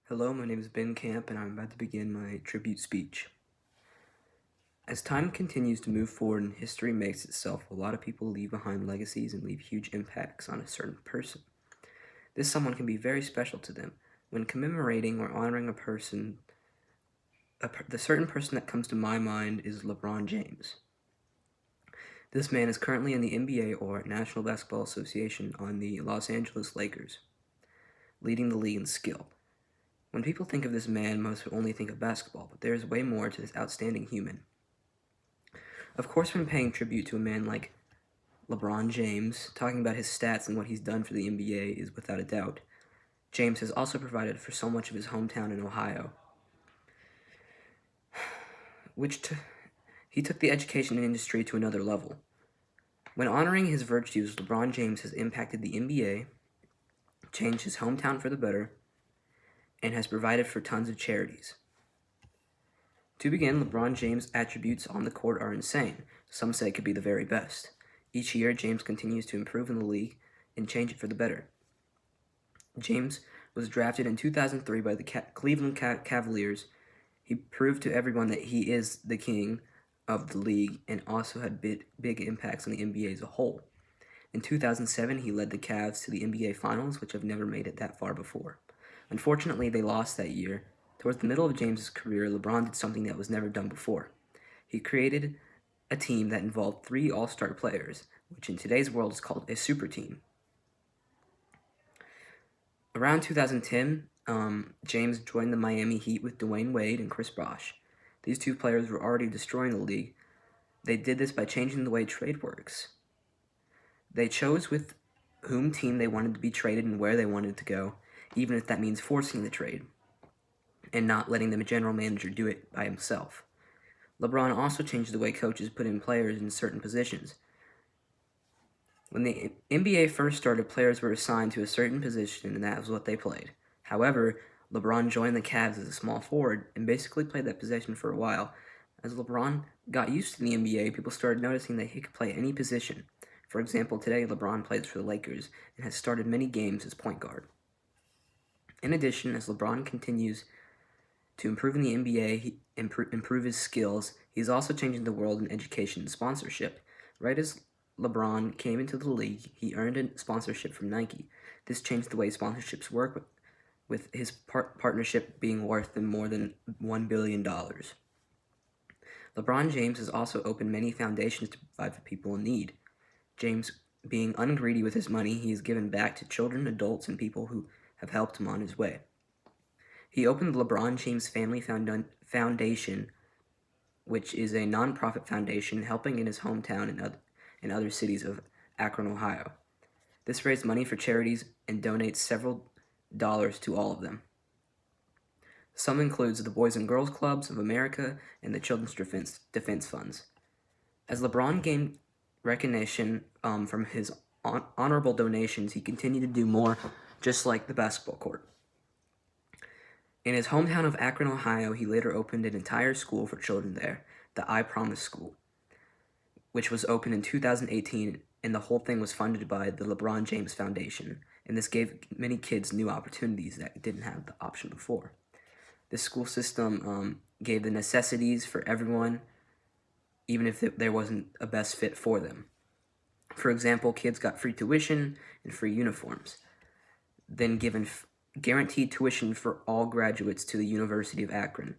Hello, my name is Ben Camp, and I'm about to begin my tribute speech. As time continues to move forward and history makes itself, a lot of people leave behind legacies and leave huge impacts on a certain person. This someone can be very special to them. When commemorating or honoring a person, the certain person that comes to my mind is LeBron James. This man is currently in the NBA or National Basketball Association on the Los Angeles Lakers, leading the league in skill. When people think of this man, most only think of basketball, but there is way more to this outstanding human. Of course, when paying tribute to a man like LeBron James, talking about his stats and what he's done for the NBA is without a doubt. James has also provided for so much of his hometown in Ohio, he took the education industry to another level. When honoring his virtues, LeBron James has impacted the NBA, changed his hometown for the better, and has provided for tons of charities. To begin, LeBron James' attributes on the court are insane. Some say it could be the very best. Each year, James continues to improve in the league and change it for the better. James was drafted in 2003 by the Cleveland Cavaliers. He proved to everyone that he is the king of the league and also had big impacts on the NBA as a whole. In 2007, he led the Cavs to the NBA Finals, which have never made it that far before. Unfortunately, they lost that year. Towards the middle of James's career, LeBron did something that was never done before. He created a team that involved 3 all-star players, which in today's world is called a super team. Around 2010, James joined the Miami Heat with Dwayne Wade and Chris Bosh. These 2 players were already destroying the league. They did this by changing the way trade works. They chose with whom team they wanted to be traded and where they wanted to go, even if that means forcing the trade, and not letting the general manager do it by himself. LeBron also changed the way coaches put in players in certain positions. When the NBA first started, players were assigned to a certain position, and that was what they played. However, LeBron joined the Cavs as a small forward and basically played that position for a while. As LeBron got used to the NBA, people started noticing that he could play any position. For example, today LeBron plays for the Lakers and has started many games as point guard. In addition, as LeBron continues to improve in the NBA, improve his skills, he's also changing the world in education and sponsorship. Right as LeBron came into the league, he earned a sponsorship from Nike. This changed the way sponsorships work, with his partnership being worth more than $1 billion. LeBron James has also opened many foundations to provide for people in need. James, being ungreedy with his money, he has given back to children, adults, and people who have helped him on his way. He opened the LeBron James Family Foundation, which is a non-profit foundation helping in his hometown and other cities of Akron, Ohio. This raised money for charities and donates several dollars to all of them. Some includes the Boys and Girls Clubs of America and the Children's Defense Funds. As LeBron gained recognition from his honorable donations, he continued to do more, just like the basketball court. In his hometown of Akron, Ohio, he later opened an entire school for children there, the I Promise School, which was opened in 2018, and the whole thing was funded by the LeBron James Foundation, and this gave many kids new opportunities that didn't have the option before. This school system gave the necessities for everyone, even if there wasn't a best fit for them. For example, kids got free tuition and free uniforms, then given guaranteed tuition for all graduates to the University of Akron.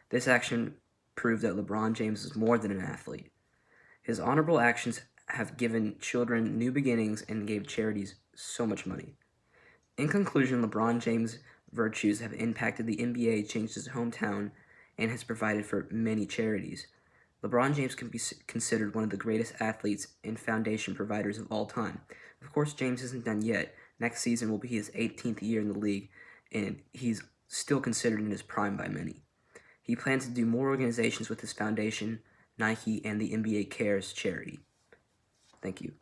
This action proved that LeBron James is more than an athlete. His honorable actions have given children new beginnings and gave charities so much money. In conclusion, LeBron James' virtues have impacted the NBA, changed his hometown, and has provided for many charities. LeBron James can be considered one of the greatest athletes and foundation providers of all time. Of course, James isn't done yet. Next season will be his 18th year in the league, and he's still considered in his prime by many. He plans to do more organizations with his foundation, Nike, and the NBA Cares charity. Thank you.